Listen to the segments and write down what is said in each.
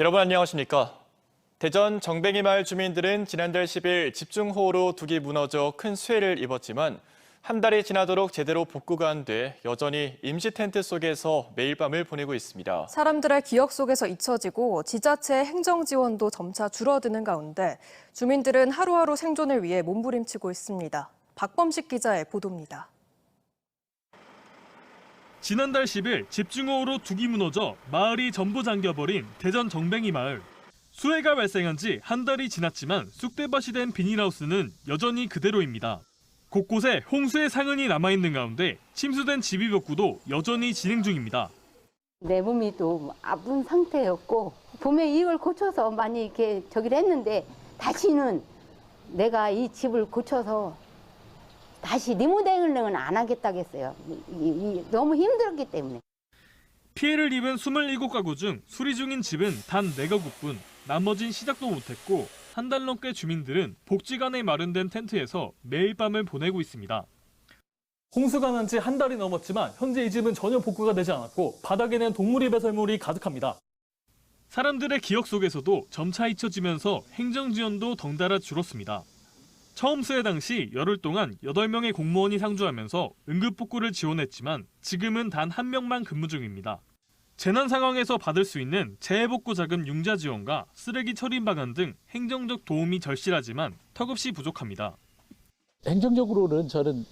여러분 안녕하십니까? 대전 정뱅이 마을 주민들은 지난달 10일 집중호우로 둑이 무너져 큰 수해를 입었지만 한 달이 지나도록 제대로 복구가 안 돼 여전히 임시 텐트 속에서 매일 밤을 보내고 있습니다. 사람들의 기억 속에서 잊혀지고 지자체의 행정 지원도 점차 줄어드는 가운데 주민들은 하루하루 생존을 위해 몸부림치고 있습니다. 박범식 기자의 보도입니다. 지난달 10일 집중호우로 둑이 무너져 마을이 전부 잠겨버린 대전 정뱅이 마을. 수해가 발생한 지 한 달이 지났지만 쑥대밭이 된 비닐하우스는 여전히 그대로입니다. 곳곳에 홍수의 상흔이 남아있는 가운데 침수된 집이벽구도 여전히 진행 중입니다. 내 몸이 또 아픈 상태였고 봄에 이걸 고쳐서 많이 이렇게 저기를 했는데 다시는 내가 이 집을 고쳐서 다시 리모델링은 안 하겠다겠어요. 너무 힘들었기 때문에. 피해를 입은 27가구 중 수리 중인 집은 단 4가구뿐. 나머진 시작도 못했고 한 달 넘게 주민들은 복지관에 마련된 텐트에서 매일 밤을 보내고 있습니다. 홍수가 난 지 한 달이 넘었지만 현재 이 집은 전혀 복구가 되지 않았고 바닥에는 동물이 배설물이 가득합니다. 사람들의 기억 속에서도 점차 잊혀지면서 행정 지원도 덩달아 줄었습니다. 처음 수해 당시 열흘 동안 8명의 공무원이 상주하면서 응급복구를 지원했지만 지금은 단 1명만 근무 중입니다. 재난 상황에서 받을 수 있는 재해복구 자금 융자 지원과 쓰레기 처리 방안 등 행정적 도움이 절실하지만 턱없이 부족합니다. 행정적으로는 저는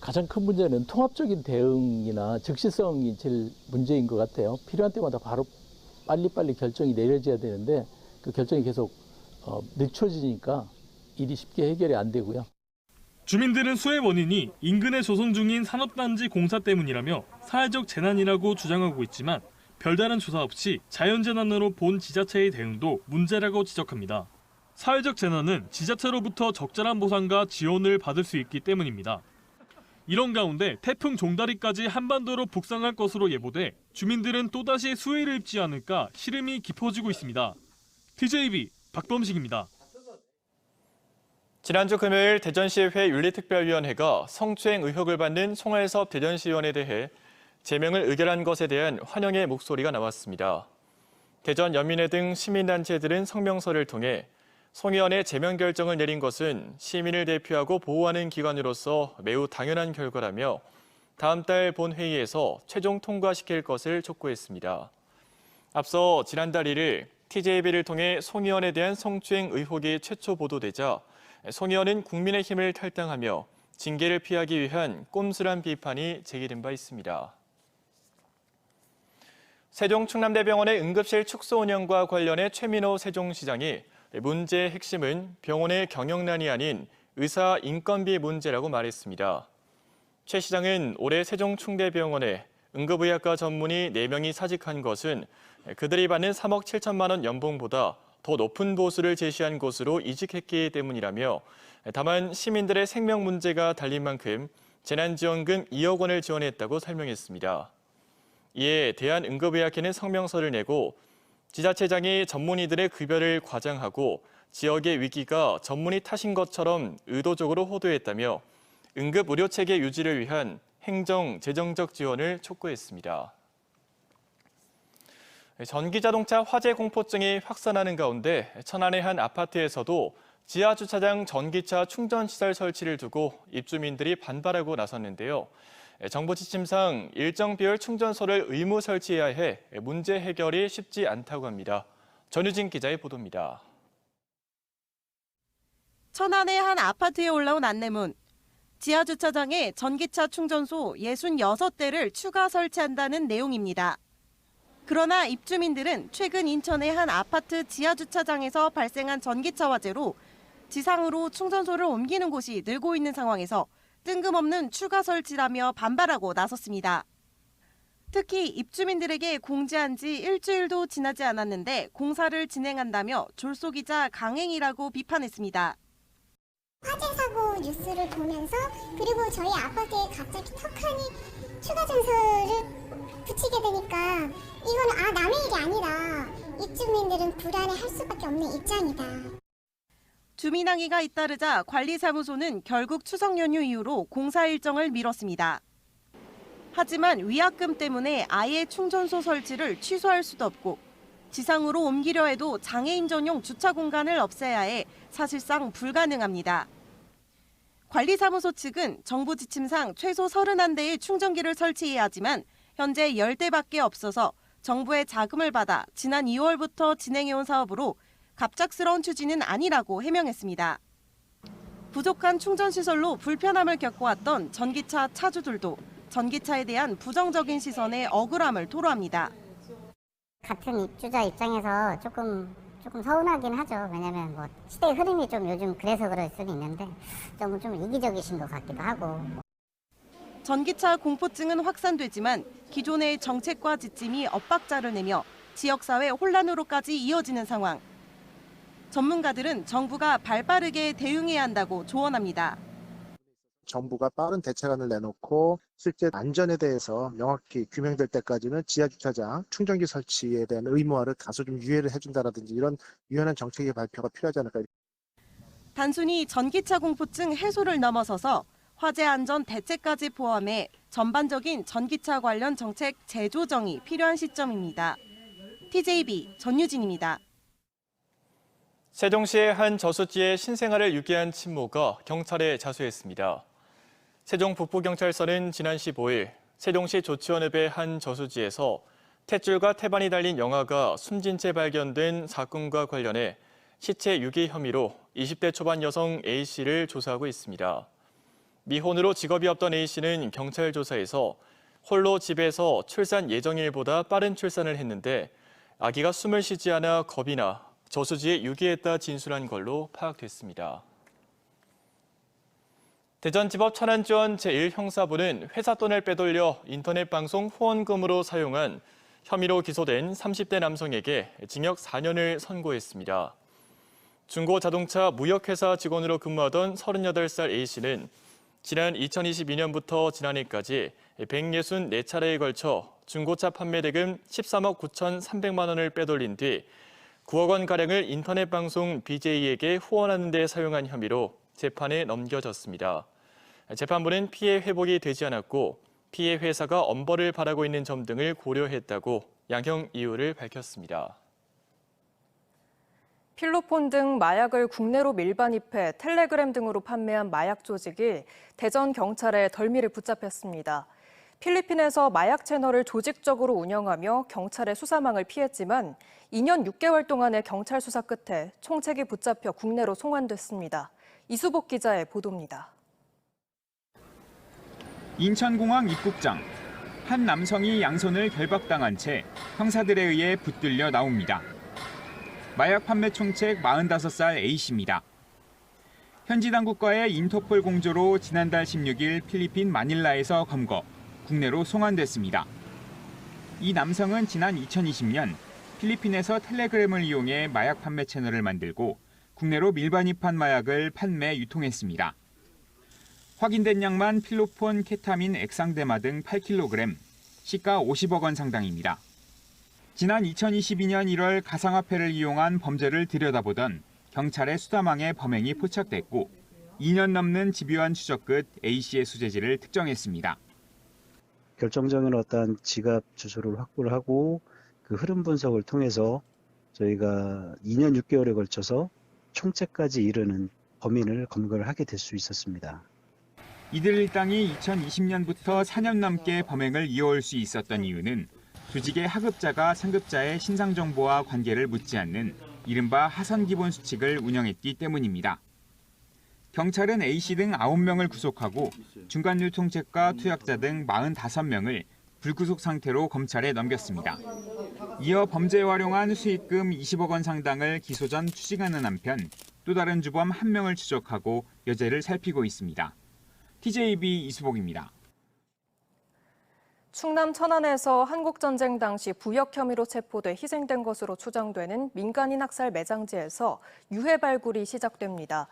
가장 큰 문제는 통합적인 대응이나 즉시성이 제일 문제인 것 같아요. 필요한 때마다 바로 빨리빨리 결정이 내려져야 되는데 그 결정이 계속 늦춰지니까 일이 쉽게 해결이 안 되고요. 주민들은 수해 원인이 인근에 조성 중인 산업단지 공사 때문이라며 사회적 재난이라고 주장하고 있지만 별다른 조사 없이 자연재난으로 본 지자체의 대응도 문제라고 지적합니다. 사회적 재난은 지자체로부터 적절한 보상과 지원을 받을 수 있기 때문입니다. 이런 가운데 태풍 종다리까지 한반도로 북상할 것으로 예보돼 주민들은 또다시 수해를 입지 않을까 시름이 깊어지고 있습니다. TJB 박범식입니다. 지난주 금요일 대전시의회 윤리특별위원회가 성추행 의혹을 받는 송할섭 대전시의원에 대해 제명을 의결한 것에 대한 환영의 목소리가 나왔습니다. 대전 연민회 등 시민단체들은 성명서를 통해 송 의원의 제명 결정을 내린 것은 시민을 대표하고 보호하는 기관으로서 매우 당연한 결과라며 다음 달 본회의에서 최종 통과시킬 것을 촉구했습니다. 앞서 지난달 1일 TJB를 통해 송 의원에 대한 성추행 의혹이 최초 보도되자 송 의원은 국민의힘을 탈당하며 징계를 피하기 위한 꼼수란 비판이 제기된 바 있습니다. 세종 충남대병원의 응급실 축소 운영과 관련해 최민호 세종시장이 문제의 핵심은 병원의 경영난이 아닌 의사 인건비 문제라고 말했습니다. 최 시장은 올해 세종충대병원에 응급의학과 전문의 4명이 사직한 것은 그들이 받는 3억 7천만 원 연봉보다 더 높은 보수를 제시한 곳으로 이직했기 때문이라며 다만 시민들의 생명 문제가 달린 만큼 재난지원금 2억 원을 지원했다고 설명했습니다. 이에 대한응급의학회는 성명서를 내고 지자체장이 전문의들의 급여를 과장하고 지역의 위기가 전문의 탓인 것처럼 의도적으로 호도했다며 응급의료체계 유지를 위한 행정, 재정적 지원을 촉구했습니다. 전기자동차 화재 공포증이 확산하는 가운데 천안의 한 아파트에서도 지하주차장 전기차 충전시설 설치를 두고 입주민들이 반발하고 나섰는데요. 정부 지침상 일정 비율 충전소를 의무 설치해야 해 문제 해결이 쉽지 않다고 합니다. 전유진 기자의 보도입니다. 천안의 한 아파트에 올라온 안내문. 지하주차장에 전기차 충전소 66대를 추가 설치한다는 내용입니다. 그러나 입주민들은 최근 인천의 한 아파트 지하주차장에서 발생한 전기차 화재로 지상으로 충전소를 옮기는 곳이 늘고 있는 상황에서 뜬금없는 추가 설치라며 반발하고 나섰습니다. 특히 입주민들에게 공지한 지 일주일도 지나지 않았는데 공사를 진행한다며 졸속이자 강행이라고 비판했습니다. 화재 사고 뉴스를 보면서 그리고 저희 아파트에 갑자기 턱하니 추가 증서를 붙이게 되니까 이건 남의 일이 아니라 입주민들은 불안해할 수밖에 없는 입장이다. 주민항의가 잇따르자 관리사무소는 결국 추석 연휴 이후로 공사 일정을 미뤘습니다. 하지만 위약금 때문에 아예 충전소 설치를 취소할 수도 없고 지상으로 옮기려 해도 장애인 전용 주차 공간을 없애야 해 사실상 불가능합니다. 관리사무소 측은 정부 지침상 최소 31대의 충전기를 설치해야 하지만 현재 10대밖에 없어서 정부의 자금을 받아 지난 2월부터 진행해온 사업으로 갑작스러운 추진은 아니라고 해명했습니다. 부족한 충전시설로 불편함을 겪어왔던 전기차 차주들도 전기차에 대한 부정적인 시선에 억울함을 토로합니다. 같은 입주자 입장에서 조금 서운하긴 하죠. 왜냐면 뭐 시대의 흐름이 좀 요즘 그래서 그럴 수는 있는데 좀 이기적이신 것 같기도 하고. 전기차 공포증은 확산되지만 기존의 정책과 지침이 엇박자를 내며 지역사회 혼란으로까지 이어지는 상황. 전문가들은 정부가 발빠르게 대응해야 한다고 조언합니다. 정부가 빠른 대책안을 내놓고 실제 안전에 대해서 명확히 규명될 때까지는 지하주차장 충전기 설치에 대한 의무화를 다소 좀 유예를 해준다라든지 이런 유연한 정책의 발표가 필요하지 않을까. 단순히 전기차 공포증 해소를 넘어서서 화재 안전 대책까지 포함해 전반적인 전기차 관련 정책 재조정이 필요한 시점입니다. TJB 전유진입니다. 세종시의 한 저수지에 신생아를 유기한 친모가 경찰에 자수했습니다. 세종 북부경찰서는 지난 15일 세종시 조치원읍의 한 저수지에서 탯줄과 태반이 달린 영아가 숨진 채 발견된 사건과 관련해 시체 유기 혐의로 20대 초반 여성 A씨를 조사하고 있습니다. 미혼으로 직업이 없던 A씨는 경찰 조사에서 홀로 집에서 출산 예정일보다 빠른 출산을 했는데 아기가 숨을 쉬지 않아 겁이 나 저수지에 유기했다 진술한 걸로 파악됐습니다. 대전지법 천안지원 제1형사부는 회사 돈을 빼돌려 인터넷 방송 후원금으로 사용한 혐의로 기소된 30대 남성에게 징역 4년을 선고했습니다. 중고자동차 무역회사 직원으로 근무하던 38살 A씨는 지난 2022년부터 지난해까지 164차례에 걸쳐 중고차 판매 대금 13억 9,300만 원을 빼돌린 뒤 9억 원가량을 인터넷 방송 BJ에게 후원하는 데 사용한 혐의로 재판에 넘겨졌습니다. 재판부는 피해 회복이 되지 않았고 피해 회사가 엄벌을 바라고 있는 점 등을 고려했다고 양형 이유를 밝혔습니다. 필로폰 등 마약을 국내로 밀반입해 텔레그램 등으로 판매한 마약 조직이 대전 경찰에 덜미를 붙잡혔습니다. 필리핀에서 마약 채널을 조직적으로 운영하며 경찰의 수사망을 피했지만 2년 6개월 동안의 경찰 수사 끝에 총책이 붙잡혀 국내로 송환됐습니다. 이수복 기자의 보도입니다. 인천공항 입국장. 한 남성이 양손을 결박당한 채 형사들에 의해 붙들려 나옵니다. 마약 판매 총책 45살 A씨입니다. 현지 당국과의 인터폴 공조로 지난달 16일 필리핀 마닐라에서 검거, 국내로 송환됐습니다. 이 남성은 지난 2020년 필리핀에서 텔레그램을 이용해 마약 판매 채널을 만들고 국내로 밀반입한 마약을 판매, 유통했습니다. 확인된 양만 필로폰, 케타민, 액상대마 등 8kg, 시가 50억 원 상당입니다. 지난 2022년 1월 가상화폐를 이용한 범죄를 들여다보던 경찰의 수사망에 범행이 포착됐고 2년 넘는 집요한 추적 끝 A씨의 수재지를 특정했습니다. 결정적인 어떤 지갑 주소를 확보를 하고 그 흐름 분석을 통해서 저희가 2년 6개월에 걸쳐서 총책까지 이르는 범인을 검거를 하게 될 수 있었습니다. 이들 일당이 2020년부터 4년 넘게 범행을 이어올 수 있었던 이유는 조직의 하급자가 상급자의 신상 정보와 관계를 묻지 않는 이른바 하선 기본 수칙을 운영했기 때문입니다. 경찰은 A씨 등 9명을 구속하고 중간 유통책과 투약자 등 45명을 불구속 상태로 검찰에 넘겼습니다. 이어 범죄에 활용한 수익금 20억 원 상당을 기소 전 추징하는 한편 또 다른 주범 1명을 추적하고 여죄를 살피고 있습니다. TJB 이수복입니다. 충남 천안에서 한국전쟁 당시 부역 혐의로 체포돼 희생된 것으로 추정되는 민간인 학살 매장지에서 유해 발굴이 시작됩니다.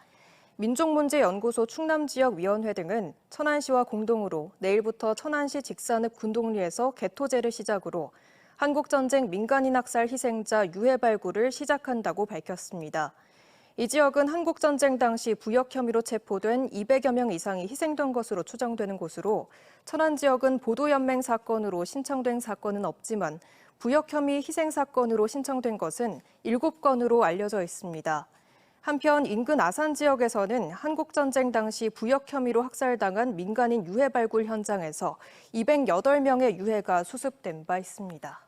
민족문제연구소 충남지역위원회 등은 천안시와 공동으로 내일부터 천안시 직산읍 군동리에서 개토제를 시작으로 한국전쟁 민간인 학살 희생자 유해 발굴을 시작한다고 밝혔습니다. 이 지역은 한국전쟁 당시 부역 혐의로 체포된 200여 명 이상이 희생된 것으로 추정되는 곳으로 천안 지역은 보도연맹 사건으로 신청된 사건은 없지만 부역 혐의 희생 사건으로 신청된 것은 7건으로 알려져 있습니다. 한편 인근 아산 지역에서는 한국전쟁 당시 부역 혐의로 학살당한 민간인 유해 발굴 현장에서 208명의 유해가 수습된 바 있습니다.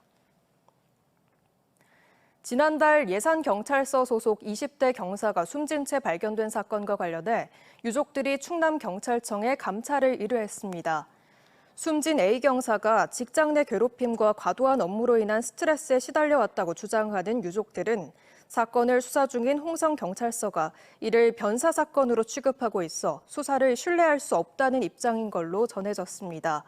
지난달 예산경찰서 소속 20대 경사가 숨진 채 발견된 사건과 관련해 유족들이 충남경찰청에 감찰을 의뢰했습니다. 숨진 A 경사가 직장 내 괴롭힘과 과도한 업무로 인한 스트레스에 시달려왔다고 주장하는 유족들은 사건을 수사 중인 홍성경찰서가 이를 변사 사건으로 취급하고 있어 수사를 신뢰할 수 없다는 입장인 걸로 전해졌습니다.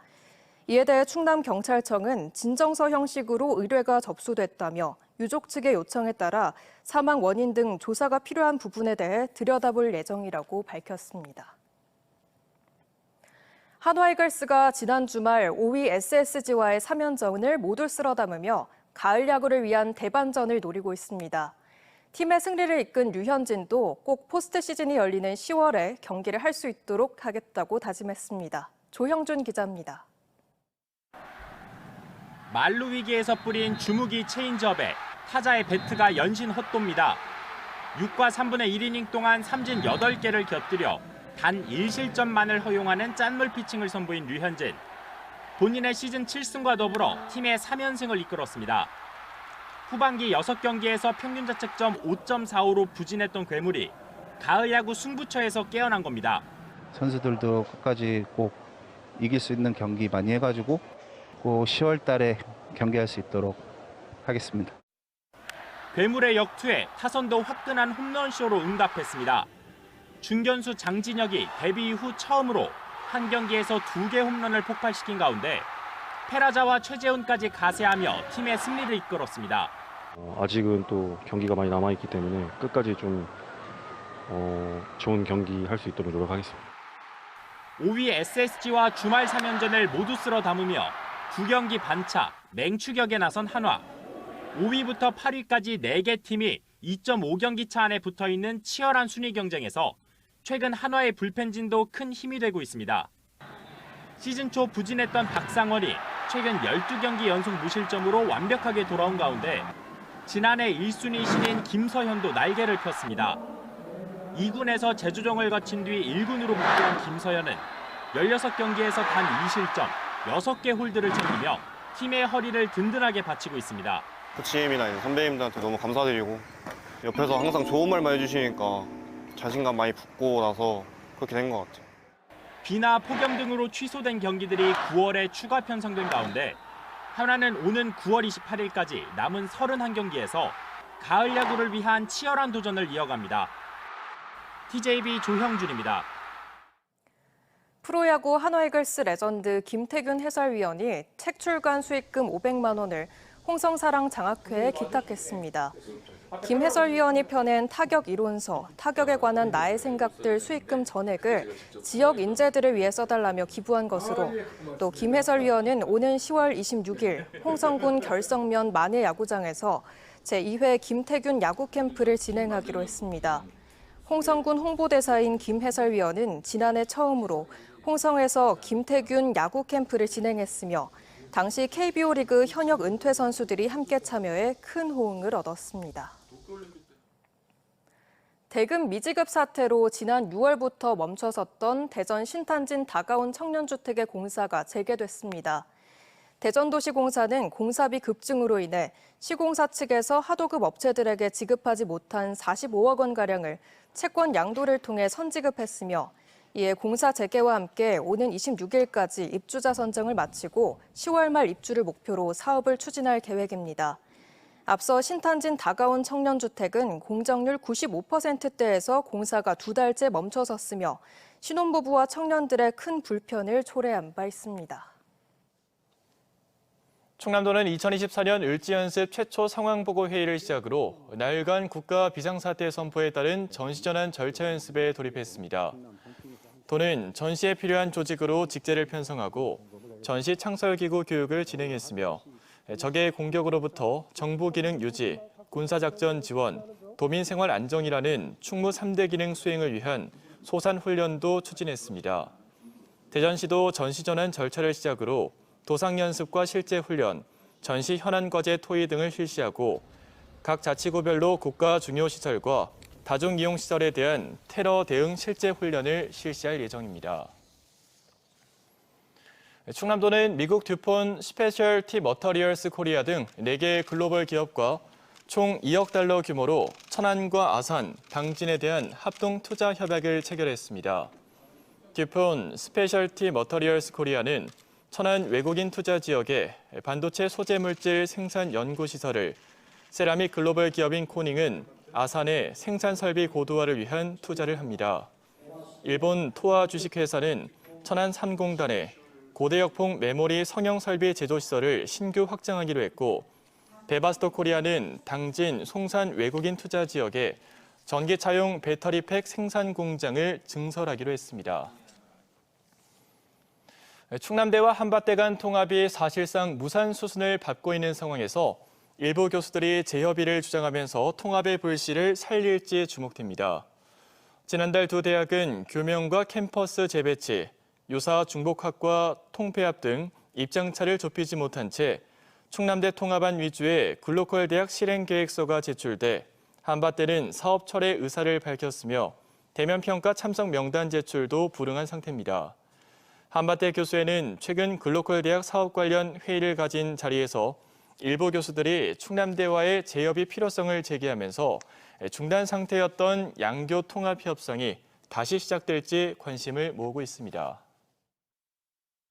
이에 대해 충남경찰청은 진정서 형식으로 의뢰가 접수됐다며 유족 측의 요청에 따라 사망 원인 등 조사가 필요한 부분에 대해 들여다볼 예정이라고 밝혔습니다. 한화이글스가 지난 주말 5위 SSG와의 3연전을 모두 쓸어 담으며 가을 야구를 위한 대반전을 노리고 있습니다. 팀의 승리를 이끈 류현진도 꼭 포스트 시즌이 열리는 10월에 경기를 할 수 있도록 하겠다고 다짐했습니다. 조형준 기자입니다. 만루 위기에서 뿌린 주무기 체인지업에 타자의 배트가 연신 헛돕니다. 6과 3분의 1이닝 동안 삼진 8개를 곁들여 단 1실점만을 허용하는 짠물 피칭을 선보인 류현진. 본인의 시즌 7승과 더불어 팀의 3연승을 이끌었습니다. 후반기 6경기에서 평균 자책점 5.45로 부진했던 괴물이 가을 야구 승부처에서 깨어난 겁니다. 선수들도 끝까지 꼭 이길 수 있는 경기 많이 해가지고 꼭 10월 달에 경기할 수 있도록 하겠습니다. 괴물의 역투에 타선도 화끈한 홈런쇼로 응답했습니다. 중견수 장진혁이 데뷔 이후 처음으로 한 경기에서 2개 홈런을 폭발시킨 가운데 페라자와 최재훈까지 가세하며 팀의 승리를 이끌었습니다. 아직은 또 경기가 많이 남아있기 때문에 끝까지 좀 좋은 경기 할 수 있도록 노력하겠습니다. 5위 SSG와 주말 3연전을 모두 쓸어 담으며 2경기 반차 맹추격에 나선 한화. 5위부터 8위까지 4개 팀이 2.5경기 차 안에 붙어있는 치열한 순위 경쟁에서 최근 한화의 불펜진도 큰 힘이 되고 있습니다. 시즌 초 부진했던 박상원이 최근 12경기 연속 무실점으로 완벽하게 돌아온 가운데 지난해 1순위 신인 김서현도 날개를 폈습니다. 2군에서 재조정을 거친 뒤 1군으로 복귀한 김서현은 16경기에서 단 2실점, 6개 홀드를 챙기며 팀의 허리를 든든하게 받치고 있습니다. 코치님이나 선배님들한테 너무 감사드리고 옆에서 항상 좋은 말만 해주시니까 자신감 많이 붙고 나서 그렇게 된 것 같아요. 비나 폭염 등으로 취소된 경기들이 9월에 추가 편성된 가운데 한화는 오는 9월 28일까지 남은 31경기에서 가을 야구를 위한 치열한 도전을 이어갑니다. TJB 조형준입니다. 프로야구 한화이글스 레전드 김태균 해설위원이 책 출간 수익금 500만 원을 홍성사랑 장학회에 기탁했습니다. 김 해설위원이 펴낸 타격 이론서, 타격에 관한 나의 생각들 수익금 전액을 지역 인재들을 위해 써달라며 기부한 것으로 또 김 해설위원은 오는 10월 26일 홍성군 결성면 만해 야구장에서 제2회 김태균 야구 캠프를 진행하기로 했습니다. 홍성군 홍보대사인 김 해설위원은 지난해 처음으로 홍성에서 김태균 야구 캠프를 진행했으며 당시 KBO 리그 현역 은퇴 선수들이 함께 참여해 큰 호응을 얻었습니다. 대금 미지급 사태로 지난 6월부터 멈춰섰던 대전 신탄진 다가온 청년주택의 공사가 재개됐습니다. 대전도시공사는 공사비 급증으로 인해 시공사 측에서 하도급 업체들에게 지급하지 못한 45억 원가량을 채권 양도를 통해 선지급했으며 이에 공사 재개와 함께 오는 26일까지 입주자 선정을 마치고 10월 말 입주를 목표로 사업을 추진할 계획입니다. 앞서 신탄진 다가온 청년주택은 공정률 95%대에서 공사가 2달째 멈춰섰으며 신혼부부와 청년들의 큰 불편을 초래한 바 있습니다. 충남도는 2024년 을지연습 최초 상황보고 회의를 시작으로 나흘간 국가 비상사태 선포에 따른 전시전환 절차 연습에 돌입했습니다. 도는 전시에 필요한 조직으로 직제를 편성하고 전시 창설기구 교육을 진행했으며 적의 공격으로부터 정보 기능 유지, 군사작전 지원, 도민생활 안정이라는 충무 3대 기능 수행을 위한 소산 훈련도 추진했습니다. 대전시도 전시전환 절차를 시작으로 도상 연습과 실제 훈련, 전시 현안 과제 토의 등을 실시하고 각 자치구별로 국가 중요 시설과 다중 이용 시설에 대한 테러 대응 실제 훈련을 실시할 예정입니다. 충남도는 미국 듀폰 스페셜티 머터리얼스 코리아 등 4개 글로벌 기업과 총 2억 달러 규모로 천안과 아산, 당진에 대한 합동 투자 협약을 체결했습니다. 듀폰 스페셜티 머터리얼스 코리아는 천안 외국인 투자 지역에 반도체 소재 물질 생산 연구 시설을, 세라믹 글로벌 기업인 코닝은 아산의 생산 설비 고도화를 위한 투자를 합니다. 일본 토아 주식회사는 천안 3공단에 고대역폭 메모리 성형 설비 제조 시설을 신규 확장하기로 했고, 데바스토 코리아는 당진 송산 외국인 투자 지역에 전기차용 배터리팩 생산 공장을 증설하기로 했습니다. 충남대와 한밭대 간 통합이 사실상 무산 수순을 밟고 있는 상황에서 일부 교수들이 재협의를 주장하면서 통합의 불씨를 살릴지 주목됩니다. 지난달 두 대학은 교명과 캠퍼스 재배치, 유사 중복학과 통폐합 등 입장차를 좁히지 못한 채 충남대 통합안 위주의 글로컬 대학 실행 계획서가 제출돼 한밭대는 사업 철회 의사를 밝혔으며 대면 평가 참석 명단 제출도 불응한 상태입니다. 한밭대 교수회는 최근 글로컬 대학 사업 관련 회의를 가진 자리에서 일부 교수들이 충남대와의 재협의 필요성을 제기하면서 중단 상태였던 양교 통합 협상이 다시 시작될지 관심을 모으고 있습니다.